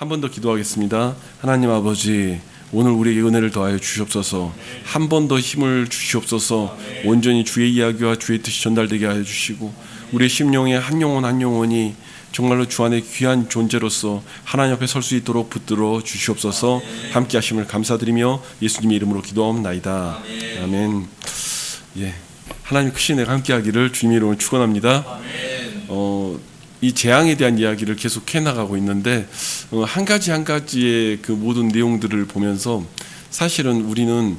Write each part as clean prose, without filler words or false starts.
한 번 더 기도하겠습니다. 하나님 아버지, 오늘 우리에게 은혜를 더하여 주시옵소서. 한 번 더 힘을 주시옵소서. 온전히 주의 이야기와 주의 뜻이 전달되게 하여 주시고, 우리의 심령의 한 영혼 한 영혼이 정말로 주 안에 귀한 존재로서 하나님 앞에 설 수 있도록 붙들어 주시옵소서. 함께 하심을 감사드리며 예수님의 이름으로 기도하옵나이다. 아멘. 예, 하나님 크신 은혜가 함께 하기를 주님의 이름으로 축원합니다. 이 재앙에 대한 이야기를 계속 해나가고 있는데, 한 가지 한 가지의 그 모든 내용들을 보면서 사실은 우리는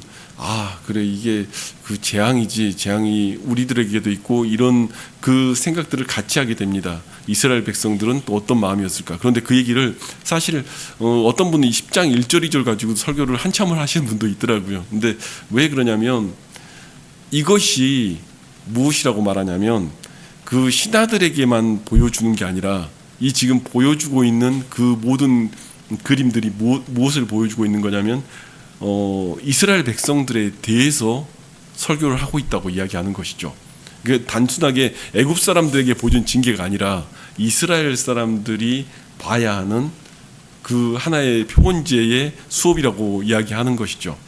그래, 이게 그 재앙이지, 재앙이 우리들에게도 있고, 이런 그 생각들을 같이 하게 됩니다. 이스라엘 백성들은 또 어떤 마음이었을까? 그런데 그 얘기를 사실 어떤 분은 10장 1절 2절 가지고 설교를 한참을 하시는 분도 있더라고요. 근데 왜 그러냐면, 이것이 무엇이라고 말하냐면, 그 신하들에게만 보여주는 게 아니라 이 지금 보여주고 있는 그 모든 그림들이 무엇을 보여주고 있는 거냐면, 이스라엘 백성들에 대해서 설교를 하고 있다고 이야기하는 것이죠. 그 단순하게 애굽 사람들에게 보여준 징계가 아니라 이스라엘 사람들이 봐야 하는 그 하나의 표본제의 수업이라고 이야기하는 것이죠.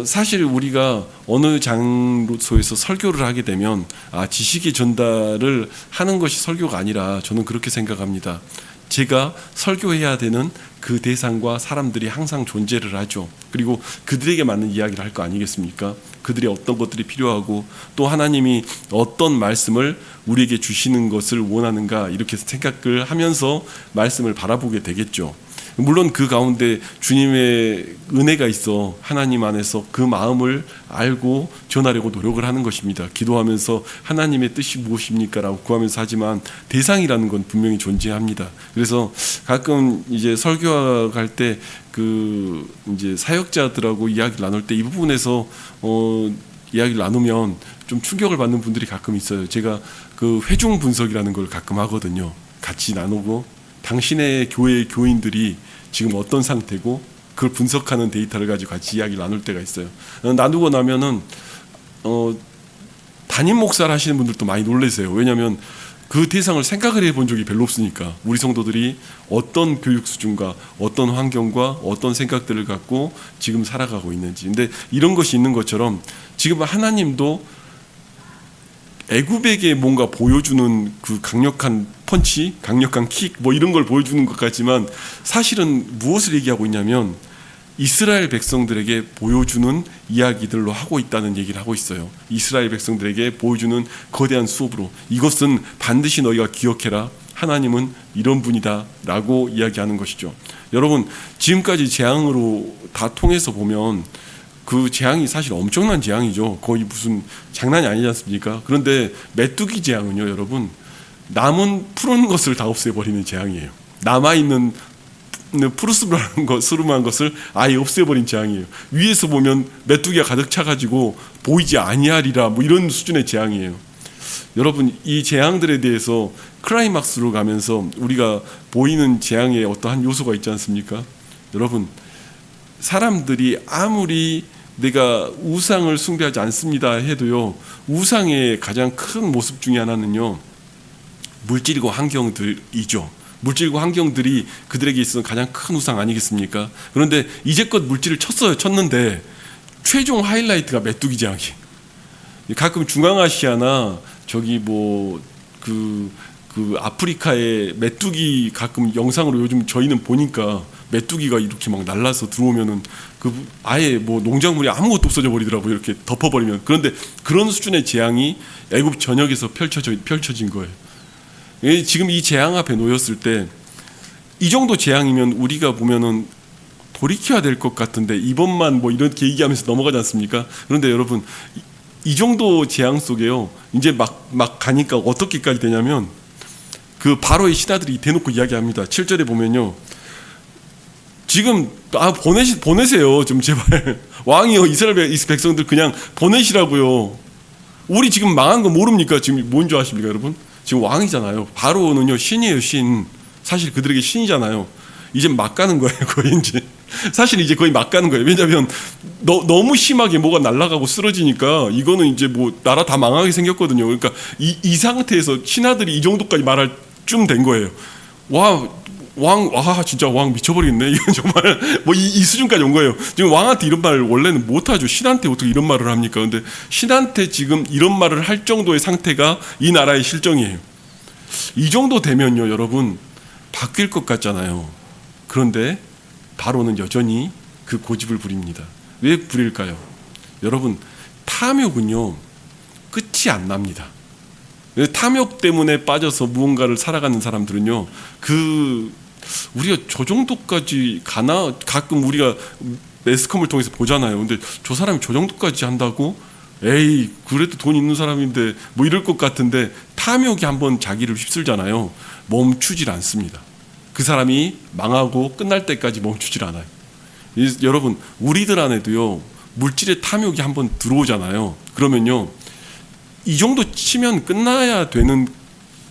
사실 우리가 어느 장소에서 설교를 하게 되면 지식의 전달을 하는 것이 설교가 아니라, 저는 그렇게 생각합니다. 제가 설교해야 되는 그 대상과 사람들이 항상 존재를 하죠. 그리고 그들에게 맞는 이야기를 할 거 아니겠습니까? 그들이 어떤 것들이 필요하고, 또 하나님이 어떤 말씀을 우리에게 주시는 것을 원하는가, 이렇게 생각을 하면서 말씀을 바라보게 되겠죠. 물론 그 가운데 주님의 은혜가 있어 하나님 안에서 그 마음을 알고 전하려고 노력을 하는 것입니다. 기도하면서 하나님의 뜻이 무엇입니까? 라고 구하면서 하지만 대상이라는 건 분명히 존재합니다. 그래서 가끔 이제 설교할 때 그 이제 사역자들하고 이야기를 나눌 때 이 부분에서 이야기를 나누면 좀 충격을 받는 분들이 가끔 있어요. 제가 그 회중 분석이라는 걸 가끔 하거든요. 같이 나누고, 당신의 교회의 교인들이 지금 어떤 상태고, 그걸 분석하는 데이터를 가지고 같이 이야기를 나눌 때가 있어요. 나누고 나면은 담임 목사를 하시는 분들도 많이 놀라세요. 왜냐하면 그 대상을 생각을 해본 적이 별로 없으니까, 우리 성도들이 어떤 교육 수준과 어떤 환경과 어떤 생각들을 갖고 지금 살아가고 있는지. 근데 이런 것이 있는 것처럼 지금 하나님도 애굽에게 뭔가 보여주는 그 강력한 펀치, 강력한 킥, 뭐 이런 걸 보여주는 것 같지만, 사실은 무엇을 얘기하고 있냐면 이스라엘 백성들에게 보여주는 이야기들로 하고 있다는 얘기를 하고 있어요. 이스라엘 백성들에게 보여주는 거대한 수업으로, 이것은 반드시 너희가 기억해라, 하나님은 이런 분이다 라고 이야기하는 것이죠. 여러분, 지금까지 재앙으로 다 통해서 보면 그 재앙이 사실 엄청난 재앙이죠. 거의 무슨 장난이 아니지 않습니까? 그런데 메뚜기 재앙은요, 여러분, 남은 푸른 것을 다 없애버리는 재앙이에요. 남아있는 푸르스름한 것을 아예 없애버린 재앙이에요. 위에서 보면 메뚜기가 가득 차가지고 보이지 아니하리라, 뭐 이런 수준의 재앙이에요. 여러분, 이 재앙들에 대해서 클라이막스로 가면서 우리가 보이는 재앙의 어떠한 요소가 있지 않습니까? 여러분, 사람들이 아무리 내가 우상을 숭배하지 않습니다 해도요, 우상의 가장 큰 모습 중에 하나는요, 물질과 환경들이죠. 물질과 환경들이 그들에게 있어서 가장 큰 우상 아니겠습니까? 그런데 이제껏 물질을 쳤는데 최종 하이라이트가 메뚜기 재앙이에요. 가끔 중앙아시아나 저기 뭐 그 아프리카의 메뚜기 가끔 영상으로 요즘 저희는 보니까, 메뚜기가 이렇게 막 날라서 들어오면은 그 아예 뭐 농작물이 아무것도 없어져 버리더라고요. 이렇게 덮어버리면. 그런데 그런 수준의 재앙이 애굽 전역에서 펼쳐진 거예요. 지금 이 재앙 앞에 놓였을 때, 이 정도 재앙이면 우리가 보면은 돌이켜야 될 것 같은데, 이번만 뭐 이렇게 얘기하면서 넘어가지 않습니까? 그런데 여러분, 이 정도 재앙 속에요, 이제 막 가니까 어떻게까지 되냐면, 그 바로의 신하들이 대놓고 이야기합니다. 7절에 보면요, 지금 보내세요 좀 제발. 왕이요, 이스라엘 백성들 그냥 보내시라고요. 우리 지금 망한 거 모릅니까? 지금 뭔 줄 아십니까, 여러분? 지금 왕이잖아요. 바로는요, 신이에요, 신. 사실 그들에게 신이잖아요. 이제 막 가는 거예요, 거의 이제. 사실 이제 거의 막 가는 거예요. 왜냐하면 너무 심하게 뭐가 날아가고 쓰러지니까 이거는 이제 뭐 나라 다 망하게 생겼거든요. 그러니까 이 상태에서 신하들이 이 정도까지 말할 쯤 된 거예요. 와, 진짜 왕 미쳐버리겠네. 이건 정말 뭐 이 수준까지 온 거예요. 지금 왕한테 이런 말을 원래는 못하죠. 신한테 어떻게 이런 말을 합니까? 근데 신한테 지금 이런 말을 할 정도의 상태가 이 나라의 실정이에요. 이 정도 되면요, 여러분, 바뀔 것 같잖아요. 그런데 바로는 여전히 그 고집을 부립니다. 왜 부릴까요? 여러분, 탐욕은요, 끝이 안 납니다. 탐욕 때문에 빠져서 무언가를 살아가는 사람들은요, 우리가 저 정도까지 가나? 가끔 우리가 매스컴을 통해서 보잖아요. 근데 저 사람이 저 정도까지 한다고? 에이, 그래도 돈 있는 사람인데 뭐 이럴 것 같은데, 탐욕이 한번 자기를 휩쓸잖아요. 멈추질 않습니다. 그 사람이 망하고 끝날 때까지 멈추질 않아요. 여러분, 우리들 안에도요, 물질의 탐욕이 한번 들어오잖아요. 그러면요, 이 정도 치면 끝나야 되는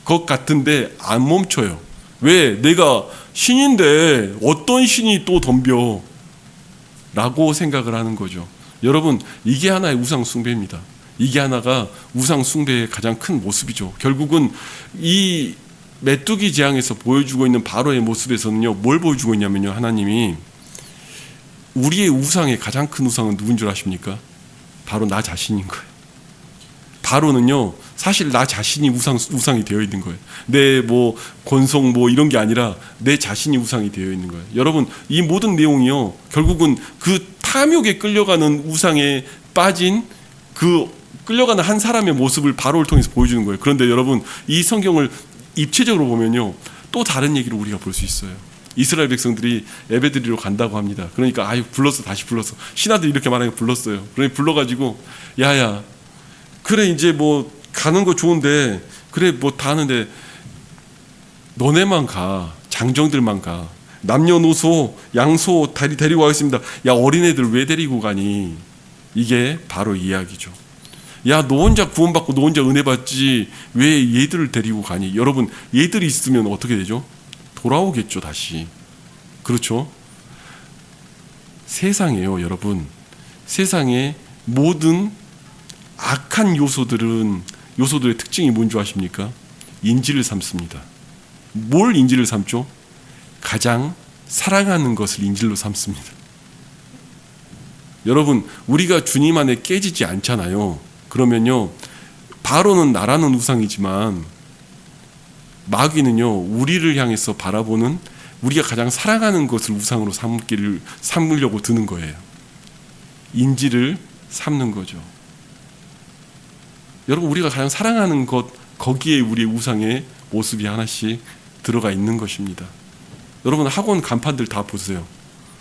것 같은데 안 멈춰요. 왜? 내가 신인데 어떤 신이 또 덤벼? 라고 생각을 하는 거죠. 여러분, 이게 하나의 우상 숭배입니다. 이게 하나가 우상 숭배의 가장 큰 모습이죠. 결국은 이 메뚜기 재앙에서 보여주고 있는 바로의 모습에서는요, 뭘 보여주고 있냐면요, 하나님이 우리의 우상의 가장 큰 우상은 누군 줄 아십니까? 바로 나 자신인 거예요. 바로는요, 사실 나 자신이 우상이 되어 있는 거예요. 내 뭐 권속 뭐 이런 게 아니라 내 자신이 우상이 되어 있는 거예요. 여러분, 이 모든 내용이요, 결국은 그 탐욕에 끌려가는 우상에 빠진 그 끌려가는 한 사람의 모습을 바로를 통해서 보여주는 거예요. 그런데 여러분, 이 성경을 입체적으로 보면요, 또 다른 얘기를 우리가 볼 수 있어요. 이스라엘 백성들이 예배드리러 간다고 합니다. 그러니까 불렀어, 다시 불렀어. 신하들이 이렇게 말하니까 불렀어요. 그러니까 불러가지고, 야야, 그래 이제 뭐 가는 거 좋은데, 그래 뭐 다 하는데 너네만 가, 장정들만 가, 남녀노소 양소 데리고 가겠습니다. 야, 어린애들 왜 데리고 가니? 이게 바로 이야기죠. 야, 너 혼자 구원받고 너 혼자 은혜 받지 왜 얘들을 데리고 가니? 여러분, 얘들이 있으면 어떻게 되죠? 돌아오겠죠, 다시. 그렇죠? 세상에요, 여러분. 세상의 모든 악한 요소들의 특징이 뭔지 아십니까? 인지를 삼습니다. 뭘 인지를 삼죠? 가장 사랑하는 것을 인질로 삼습니다. 여러분, 우리가 주님 안에 깨지지 않잖아요. 그러면요, 바로는 나라는 우상이지만 마귀는요, 우리를 향해서 바라보는 우리가 가장 사랑하는 것을 우상으로 삼으려고 드는 거예요. 인지를 삼는 거죠. 여러분, 우리가 가장 사랑하는 것, 거기에 우리의 우상의 모습이 하나씩 들어가 있는 것입니다. 여러분, 학원 간판들 다 보세요.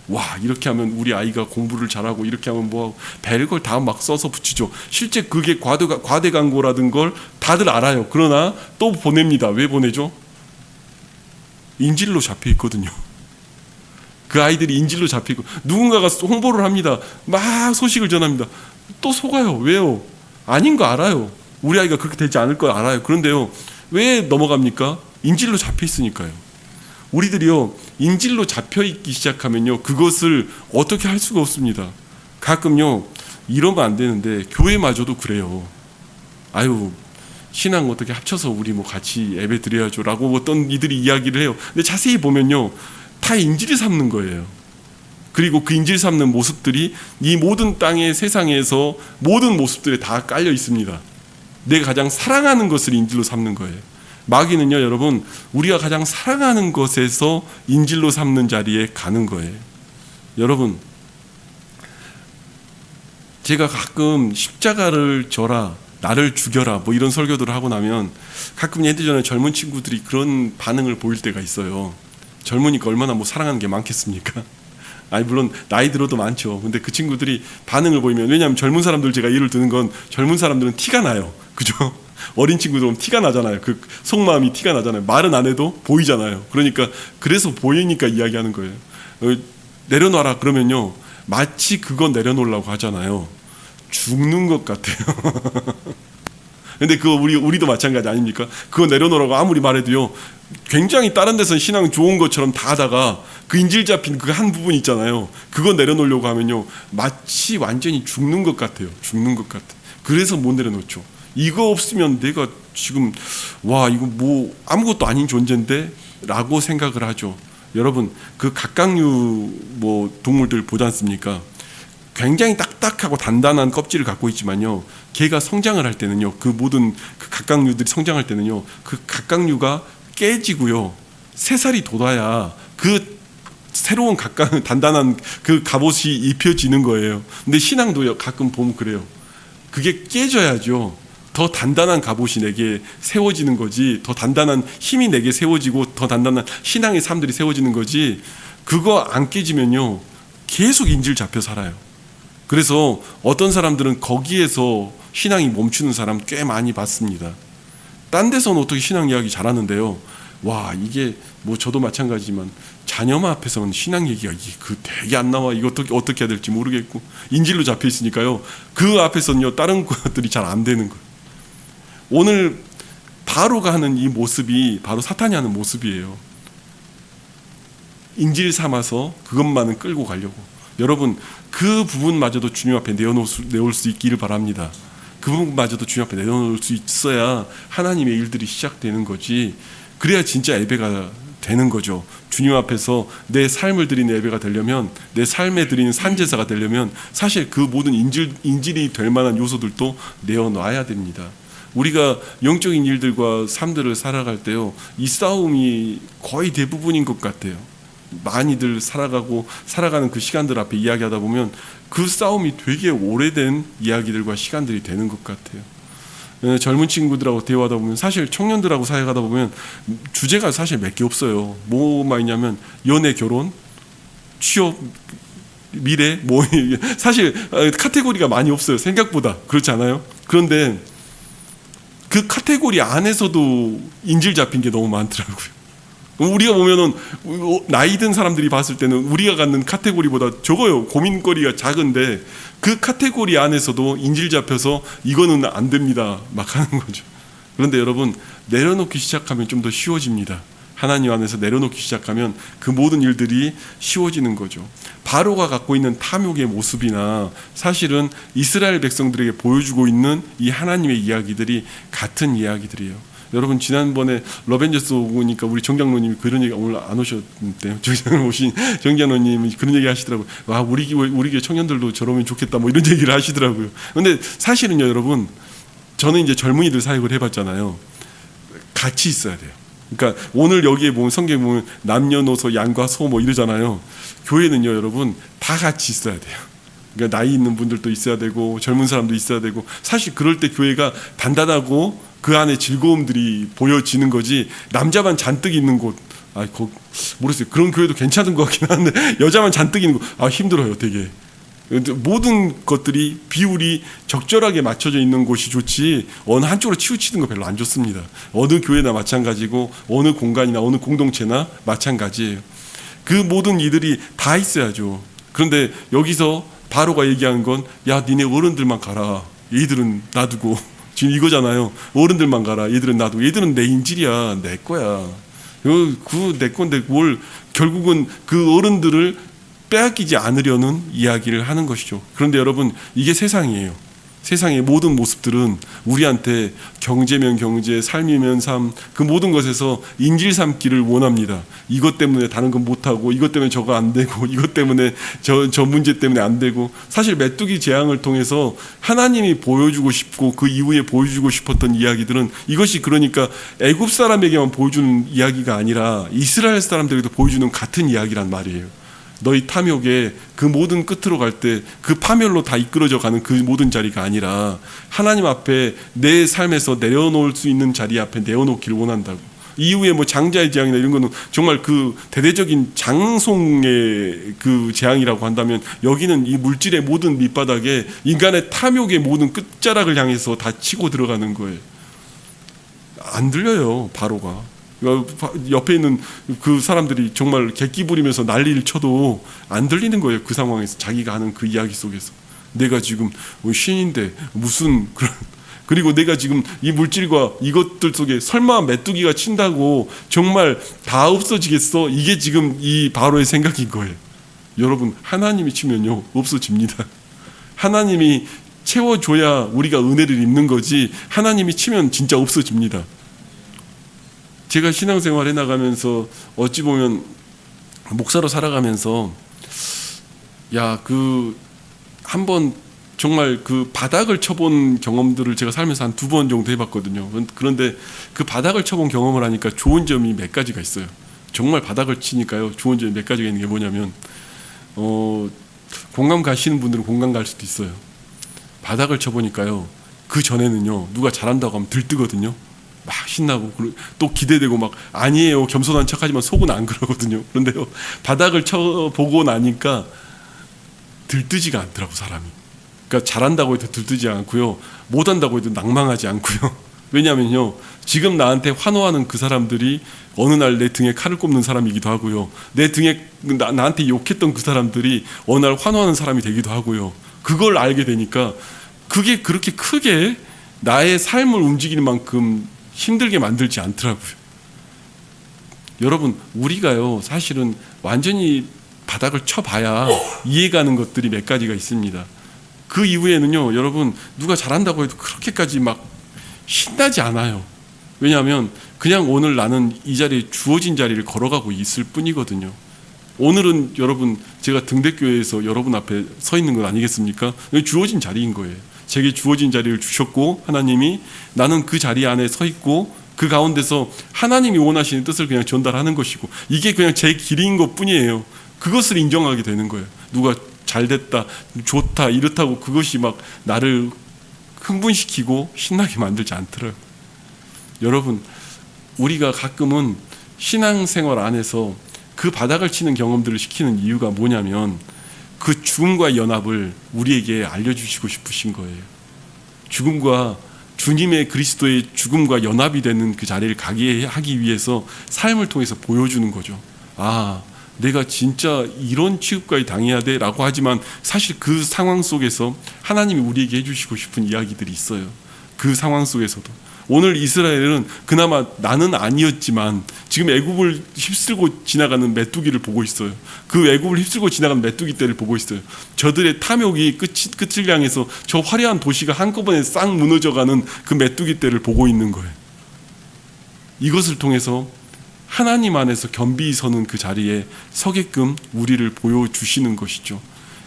와, 이렇게 하면 우리 아이가 공부를 잘하고, 이렇게 하면 뭐하고, 별걸 다 막 써서 붙이죠. 실제 그게 과대 광고라든 걸 다들 알아요. 그러나 또 보냅니다. 왜 보내죠? 인질로 잡혀 있거든요. 그 아이들이 인질로 잡히고, 누군가가 홍보를 합니다. 막 소식을 전합니다. 또 속아요. 왜요? 아닌 거 알아요. 우리 아이가 그렇게 되지 않을 거 알아요. 그런데요, 왜 넘어갑니까? 인질로 잡혀 있으니까요. 우리들이요, 인질로 잡혀 있기 시작하면요, 그것을 어떻게 할 수가 없습니다. 가끔요, 이러면 안 되는데 교회마저도 그래요. 아유, 신앙 어떻게 합쳐서 우리 뭐 같이 예배 드려야죠라고 어떤 이들이 이야기를 해요. 근데 자세히 보면요, 다 인질이 삼는 거예요. 그리고 그 인질 삼는 모습들이 이 모든 땅의 세상에서 모든 모습들에 다 깔려 있습니다. 내가 가장 사랑하는 것을 인질로 삼는 거예요. 마귀는요, 여러분, 우리가 가장 사랑하는 것에서 인질로 삼는 자리에 가는 거예요. 여러분, 제가 가끔 십자가를 져라, 나를 죽여라, 뭐 이런 설교들을 하고 나면 가끔 예전에 젊은 친구들이 그런 반응을 보일 때가 있어요. 젊으니까 얼마나 뭐 사랑하는 게 많겠습니까? 아니, 물론 나이 들어도 많죠. 근데 그 친구들이 반응을 보이면, 왜냐하면 젊은 사람들, 제가 예를 드는 건 젊은 사람들은 티가 나요. 그죠? 어린 친구들은 티가 나잖아요. 그 속마음이 티가 나잖아요. 말은 안 해도 보이잖아요. 그러니까 그래서 보이니까 이야기하는 거예요. 내려놔라 그러면요, 마치 그거 내려놓으려고 하잖아요. 죽는 것 같아요. 근데 그거 우리도 마찬가지 아닙니까? 그거 내려놓으라고 아무리 말해도요, 굉장히 다른 데서는 신앙 좋은 것처럼 다 하다가 그 인질 잡힌 그 한 부분 있잖아요. 그거 내려놓으려고 하면요, 마치 완전히 죽는 것 같아요. 죽는 것 같아. 그래서 못 내려놓죠. 이거 없으면 내가 지금 이거 뭐 아무것도 아닌 존재인데 라고 생각을 하죠. 여러분 그 각각류 뭐 동물들 보지 않습니까? 굉장히 딱딱하고 단단한 껍질을 갖고 있지만요, 걔가 성장을 할 때는요, 그 모든 그 각각류들이 성장할 때는요, 그 각각류가 깨지고요, 새살이 돋아야 그 새로운 각각 단단한 그 갑옷이 입혀지는 거예요. 근데 신앙도 가끔 보면 그래요. 그게 깨져야죠. 더 단단한 갑옷이 내게 세워지는 거지, 더 단단한 힘이 내게 세워지고 더 단단한 신앙의 삶들이 세워지는 거지, 그거 안 깨지면요 계속 인질 잡혀 살아요. 그래서 어떤 사람들은 거기에서 신앙이 멈추는 사람 꽤 많이 봤습니다. 딴 데서는 어떻게 신앙 이야기 잘하는데요, 와 이게 뭐 저도 마찬가지지만 자녀만 앞에서는 신앙 얘기가 그 되게 안 나와. 이거 어떻게 해야 될지 모르겠고 인질로 잡혀 있으니까요, 그 앞에서는요 다른 것들이 잘 안 되는 거예요. 오늘 바로가 하는 이 모습이 바로 사탄이 하는 모습이에요. 인질 삼아서 그것만은 끌고 가려고. 여러분 그 부분마저도 주님 앞에 내올 수 있기를 바랍니다. 그 부분마저도 주님 앞에 내놓을 수 있어야 하나님의 일들이 시작되는 거지, 그래야 진짜 예배가 되는 거죠. 주님 앞에서 내 삶을 드리는 예배가 되려면, 내 삶에 드리는 산제사가 되려면 사실 그 모든 인질이 될 만한 요소들도 내어놔야 됩니다. 우리가 영적인 일들과 삶들을 살아갈 때요, 이 싸움이 거의 대부분인 것 같아요. 많이들 살아가는 그 시간들 앞에 이야기하다 보면 그 싸움이 되게 오래된 이야기들과 시간들이 되는 것 같아요. 젊은 친구들하고 대화하다 보면, 사실 청년들하고 사역하다 보면 주제가 사실 몇 개 없어요. 뭐만 있냐면 연애, 결혼, 취업, 미래, 뭐 사실 카테고리가 많이 없어요. 생각보다. 그렇지 않아요? 그런데 그 카테고리 안에서도 인질 잡힌 게 너무 많더라고요. 우리가 보면은 나이 든 사람들이 봤을 때는 우리가 갖는 카테고리보다 적어요. 고민거리가 작은데 그 카테고리 안에서도 인질 잡혀서 이거는 안 됩니다 막 하는 거죠. 그런데 여러분 내려놓기 시작하면 좀 더 쉬워집니다. 하나님 안에서 내려놓기 시작하면 그 모든 일들이 쉬워지는 거죠. 바로가 갖고 있는 탐욕의 모습이나 사실은 이스라엘 백성들에게 보여주고 있는 이 하나님의 이야기들이 같은 이야기들이에요. 여러분 지난번에 러벤져스 오니까 우리 정장로님이 그런 얘기, 오늘 안 오셨는데요, 오신 정장로님이 그런 얘기 하시더라고요. 와 우리 교회 청년들도 저러면 좋겠다 뭐 이런 얘기를 하시더라고요. 근데 사실은요 여러분, 저는 이제 젊은이들 사역을 해봤잖아요. 같이 있어야 돼요. 그러니까 오늘 여기에 보면 성경에 보면 남녀노소 양과 소 뭐 이러잖아요. 교회는요 여러분 다 같이 있어야 돼요. 그러니까 나이 있는 분들도 있어야 되고 젊은 사람도 있어야 되고, 사실 그럴 때 교회가 단단하고 그 안에 즐거움들이 보여지는 거지, 남자만 잔뜩 있는 곳, 모르겠어요. 그런 교회도 괜찮은 것 같긴 한데 여자만 잔뜩 있는 곳, 힘들어요 되게. 모든 것들이 비율이 적절하게 맞춰져 있는 곳이 좋지, 어느 한쪽으로 치우치는 거 별로 안 좋습니다. 어느 교회나 마찬가지고 어느 공간이나 어느 공동체나 마찬가지예요. 그 모든 이들이 다 있어야죠. 그런데 여기서 바로가 얘기한 건, 야 니네 어른들만 가라, 얘들은 놔두고, 지금 이거잖아요. 어른들만 가라, 얘들은 놔두고, 얘들은 내 인질이야, 내 거야. 그 내 건데 뭘, 결국은 그 어른들을 빼앗기지 않으려는 이야기를 하는 것이죠. 그런데 여러분 이게 세상이에요. 세상의 모든 모습들은 우리한테 경제면 경제, 삶이면 삶, 그 모든 것에서 인질 삼기를 원합니다. 이것 때문에 다른 건 못하고, 이것 때문에 저거 안 되고, 이것 때문에 저 문제 때문에 안 되고. 사실 메뚜기 재앙을 통해서 하나님이 보여주고 싶고 그 이후에 보여주고 싶었던 이야기들은, 이것이 그러니까 애굽 사람에게만 보여주는 이야기가 아니라 이스라엘 사람들에게도 보여주는 같은 이야기란 말이에요. 너희 탐욕의 그 모든 끝으로 갈 때 그 파멸로 다 이끌어져 가는 그 모든 자리가 아니라 하나님 앞에 내 삶에서 내려놓을 수 있는 자리 앞에 내어놓기를 원한다고. 이후에 뭐 장자의 재앙이나 이런 거는 정말 그 대대적인 장송의 그 재앙이라고 한다면, 여기는 이 물질의 모든 밑바닥에 인간의 탐욕의 모든 끝자락을 향해서 다 치고 들어가는 거예요. 안 들려요 바로가. 옆에 있는 그 사람들이 정말 객기 부리면서 난리를 쳐도 안 들리는 거예요. 그 상황에서 자기가 하는 그 이야기 속에서 내가 지금 신인데 무슨 그런, 그리고 내가 지금 이 물질과 이것들 속에 설마 메뚜기가 친다고 정말 다 없어지겠어? 이게 지금 이 바로의 생각인 거예요. 여러분 하나님이 치면요 없어집니다. 하나님이 채워줘야 우리가 은혜를 입는 거지, 하나님이 치면 진짜 없어집니다. 제가 신앙생활 해나가면서 어찌 보면 목사로 살아가면서 한번 정말 그 바닥을 쳐본 경험들을 제가 살면서 한 2번 정도 해봤거든요. 그런데 그 바닥을 쳐본 경험을 하니까 좋은 점이 몇 가지가 있어요. 정말 바닥을 치니까요, 좋은 점이 몇 가지가 있는 게 뭐냐면, 공감 가시는 분들은 공감 갈 수도 있어요. 바닥을 쳐보니까요, 그 전에는요, 누가 잘한다고 하면 들뜨거든요. 막 신나고 또 기대되고 막 아니에요, 겸손한 척하지만 속은 안 그러거든요. 그런데요, 바닥을 쳐보고 나니까 들뜨지가 않더라고, 사람이. 그러니까 잘한다고 해도 들뜨지 않고요, 못한다고 해도 낭망하지 않고요. 왜냐하면요, 지금 나한테 환호하는 그 사람들이 어느 날 내 등에 칼을 꼽는 사람이기도 하고요, 내 등에 나한테 욕했던 그 사람들이 어느 날 환호하는 사람이 되기도 하고요. 그걸 알게 되니까 그게 그렇게 크게 나의 삶을 움직이는 만큼 힘들게 만들지 않더라고요. 여러분, 우리가요, 사실은 완전히 바닥을 쳐봐야 이해가는 것들이 몇 가지가 있습니다. 그 이후에는요, 여러분, 누가 잘한다고 해도 그렇게까지 막 신나지 않아요. 왜냐하면 그냥 오늘 나는 이 자리에 주어진 자리를 걸어가고 있을 뿐이거든요. 오늘은 여러분, 제가 등대교회에서 여러분 앞에 서 있는 건 아니겠습니까? 주어진 자리인 거예요. 제게 주어진 자리를 주셨고, 하나님이 나는 그 자리 안에 서 있고, 그 가운데서 하나님이 원하시는 뜻을 그냥 전달하는 것이고, 이게 그냥 제 길인 것 뿐이에요. 그것을 인정하게 되는 거예요. 누가 잘됐다, 좋다, 이렇다고 그것이 막 나를 흥분시키고 신나게 만들지 않더라고요. 여러분, 우리가 가끔은 신앙생활 안에서 그 바닥을 치는 경험들을 시키는 이유가 뭐냐면, 그 죽음과의 연합을 우리에게 알려주시고 싶으신 거예요. 죽음과 주님의 그리스도의 죽음과 연합이 되는 그 자리를 가게 하기 위해서 삶을 통해서 보여주는 거죠. 아, 내가 진짜 이런 취급까지 당해야 돼 라고 하지만 사실 그 상황 속에서 하나님이 우리에게 해주시고 싶은 이야기들이 있어요. 그 상황 속에서도 오늘 이스라엘은 그나마 나는 아니었지만 지금 애굽을 휩쓸고 지나가는 메뚜기를 보고 있어요. 그 애굽을 휩쓸고 지나가는 메뚜기 떼를 보고 있어요. 저들의 탐욕이 끝을 향해서 저 화려한 도시가 한꺼번에 싹 무너져가는 그 메뚜기 떼를 보고 있는 거예요. 이것을 통해서 하나님 안에서 겸비히 서는 그 자리에 서게끔 우리를 보여주시는 것이죠.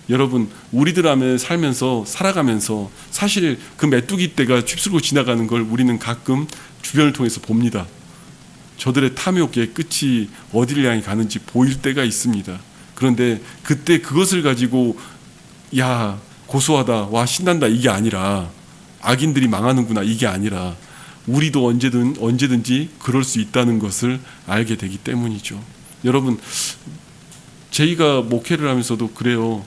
여러분, 우리들 안에 살면서 살아가면서 사실 그 메뚜기 떼가 휩쓸고 지나가는 걸 우리는 가끔 주변을 통해서 봅니다. 저들의 탐욕의 끝이 어디를 향해 가는지 보일 때가 있습니다. 그런데 그때 그것을 가지고 야, 고소하다, 와, 신난다, 이게 아니라, 악인들이 망하는구나, 이게 아니라 우리도 언제든지 그럴 수 있다는 것을 알게 되기 때문이죠. 여러분, 저희가 목회를 하면서도 그래요.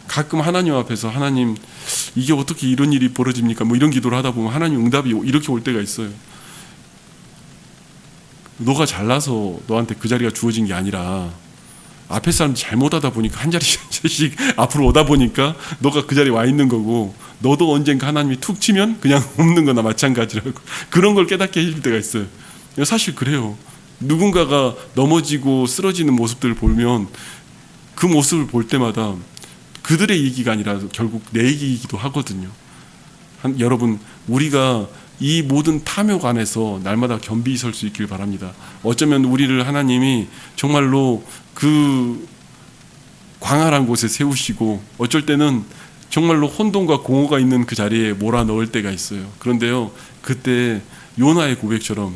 가끔 하나님 앞에서, 하나님, 이게 어떻게 이런 일이 벌어집니까? 뭐 이런 기도를 하다 보면 하나님 응답이 이렇게 올 때가 있어요. 너가 잘나서 너한테 그 자리가 주어진 게 아니라 앞에 사람 잘못하다 보니까 한 자리씩 앞으로 오다 보니까 너가 그 자리에 와 있는 거고, 너도 언젠가 하나님이 툭 치면 그냥 없는 거나 마찬가지라고, 그런 걸 깨닫게 해줄 때가 있어요. 사실 그래요. 누군가가 넘어지고 쓰러지는 모습들을 보면 그 모습을 볼 때마다 그들의 이기가 아니라 결국 내 이기기도 하거든요. 여러분, 우리가 이 모든 탐욕 안에서 날마다 겸비히 설 수 있길 바랍니다. 어쩌면 우리를 하나님이 정말로 그 광활한 곳에 세우시고, 어쩔 때는 정말로 혼돈과 공허가 있는 그 자리에 몰아넣을 때가 있어요. 그런데요, 그때 요나의 고백처럼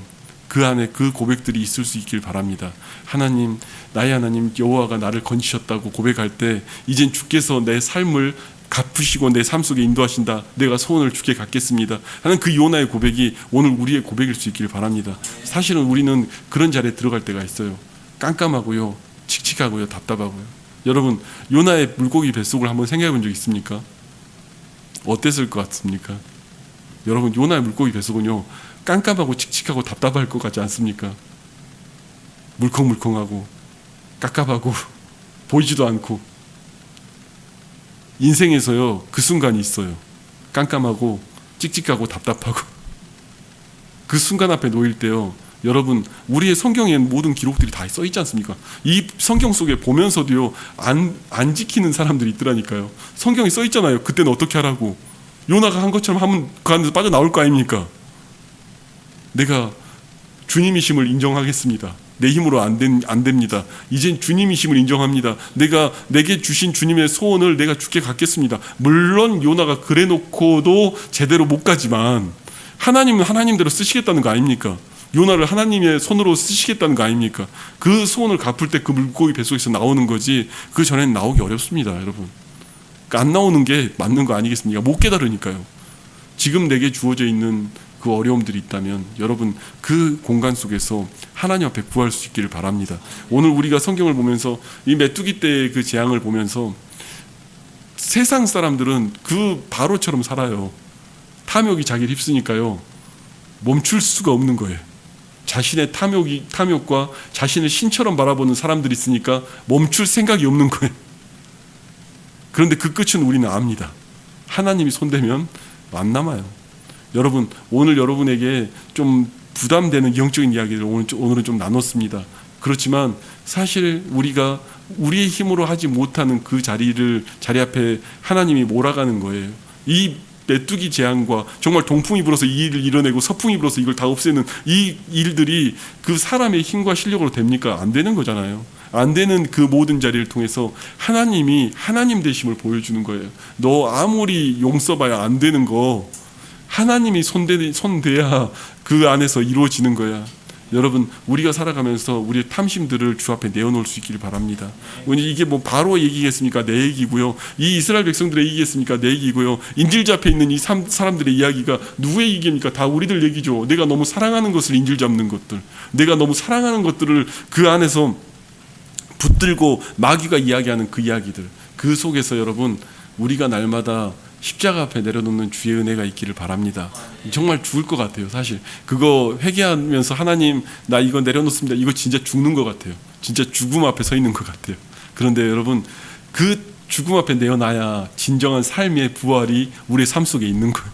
그 안에 그 고백들이 있을 수 있길 바랍니다. 하나님, 나의 하나님 여호와가 나를 건지셨다고 고백할 때, 이젠 주께서 내 삶을 갚으시고 내 삶 속에 인도하신다, 내가 소원을 주께 갖겠습니다 하는 그 요나의 고백이 오늘 우리의 고백일 수 있길 바랍니다. 사실은 우리는 그런 자리에 들어갈 때가 있어요. 깜깜하고요, 칙칙하고요, 답답하고요. 여러분, 요나의 물고기 뱃속을 한번 생각해 본 적 있습니까? 어땠을 것 같습니까? 여러분, 요나의 물고기 뱃속은요, 깜깜하고 칙칙하고 답답할 것 같지 않습니까? 물컹물컹하고 깝깝하고 보이지도 않고. 인생에서요, 그 순간이 있어요. 깜깜하고 찍찍하고 답답하고. 그 순간 앞에 놓일 때요, 여러분, 우리의 성경엔 모든 기록들이 다 써 있지 않습니까? 이 성경 속에 보면서도요, 안 지키는 사람들이 있더라니까요. 성경에 써 있잖아요. 그때는 어떻게 하라고. 요나가 한 것처럼 하면 그 안에서 빠져나올 거 아닙니까? 내가 주님이심을 인정하겠습니다. 내 힘으로 안 됩니다. 이젠 주님이심을 인정합니다. 내게 주신 주님의 소원을 내가 주께 갖겠습니다. 물론 요나가 그래 놓고도 제대로 못 가지만 하나님은 하나님대로 쓰시겠다는 거 아닙니까? 요나를 하나님의 손으로 쓰시겠다는 거 아닙니까? 그 소원을 갚을 때 그 물고기 뱃속에서 나오는 거지 그 전에는 나오기 어렵습니다, 여러분. 그러니까 안 나오는 게 맞는 거 아니겠습니까? 못 깨달으니까요. 지금 내게 주어져 있는 그 어려움들이 있다면 여러분 그 공간 속에서 하나님 앞에 구할 수 있기를 바랍니다. 오늘 우리가 성경을 보면서 이 메뚜기 때의 그 재앙을 보면서 세상 사람들은 그 바로처럼 살아요. 탐욕이 자기를 휩쓰니까요. 멈출 수가 없는 거예요. 자신의 탐욕과 자신을 신처럼 바라보는 사람들이 있으니까 멈출 생각이 없는 거예요. 그런데 그 끝은 우리는 압니다. 하나님이 손대면 안 남아요. 여러분 오늘 여러분에게 좀 부담되는 영적인 이야기를 오늘은 좀 나눴습니다. 그렇지만 사실 우리가 우리의 힘으로 하지 못하는 그 자리 앞에 하나님이 몰아가는 거예요. 이 메뚜기 재앙과 정말 동풍이 불어서 이 일을 이뤄내고 서풍이 불어서 이걸 다 없애는 이 일들이 그 사람의 힘과 실력으로 됩니까? 안 되는 거잖아요. 안 되는 그 모든 자리를 통해서 하나님이 하나님 되심을 보여주는 거예요. 너 아무리 용 써봐야 안 되는 거 하나님이 손대야 그 안에서 이루어지는 거야. 여러분 우리가 살아가면서 우리의 탐심들을 주 앞에 내어놓을 수 있기를 바랍니다. 이게 뭐 바로 얘기겠습니까? 내 얘기고요. 이 이스라엘 백성들의 얘기겠습니까? 내 얘기고요. 인질자 앞에 있는 이 사람들의 이야기가 누구의 얘기입니까? 다 우리들 얘기죠. 내가 너무 사랑하는 것을 인질 잡는 것들, 내가 너무 사랑하는 것들을 그 안에서 붙들고 마귀가 이야기하는 그 이야기들, 그 속에서 여러분 우리가 날마다 십자가 앞에 내려놓는 주의 은혜가 있기를 바랍니다. 정말 죽을 것 같아요. 사실 그거 회개하면서 하나님 나 이거 내려놓습니다. 이거 진짜 죽는 것 같아요. 진짜 죽음 앞에 서 있는 것 같아요. 그런데 여러분 그 죽음 앞에 내어놔야 진정한 삶의 부활이 우리의 삶 속에 있는 거예요.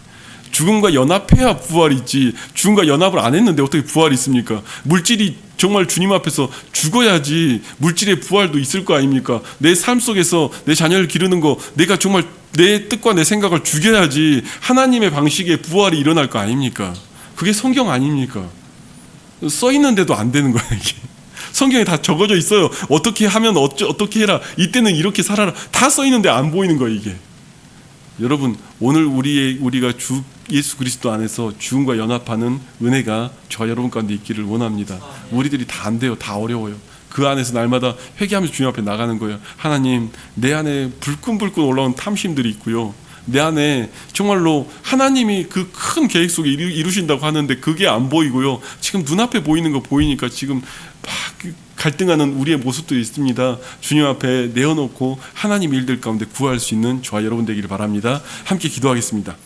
죽음과 연합해야 부활이 있지, 죽음과 연합을 안 했는데 어떻게 부활이 있습니까? 물질이 정말 주님 앞에서 죽어야지 물질의 부활도 있을 거 아닙니까? 내 삶 속에서 내 자녀를 기르는 거, 내가 정말 내 뜻과 내 생각을 죽여야지 하나님의 방식의 부활이 일어날 거 아닙니까? 그게 성경 아닙니까? 써 있는데도 안 되는 거야 이게. 성경에 다 적어져 있어요. 어떻게 하면 어떻게 해라, 이때는 이렇게 살아라, 다 써 있는데 안 보이는 거야 이게. 여러분 오늘 우리가 주 예수 그리스도 안에서 죽음과 연합하는 은혜가 저와 여러분 가운데 있기를 원합니다. 우리들이 다 안 돼요. 다 어려워요. 그 안에서 날마다 회개하면서 주님 앞에 나가는 거예요. 하나님 내 안에 불끈불끈 올라온 탐심들이 있고요. 내 안에 정말로 하나님이 그 큰 계획 속에 이루신다고 하는데 그게 안 보이고요. 지금 눈앞에 보이는 거 보이니까 지금 막 갈등하는 우리의 모습도 있습니다. 주님 앞에 내어놓고 하나님 일들 가운데 구할 수 있는 저와 여러분 되기를 바랍니다. 함께 기도하겠습니다.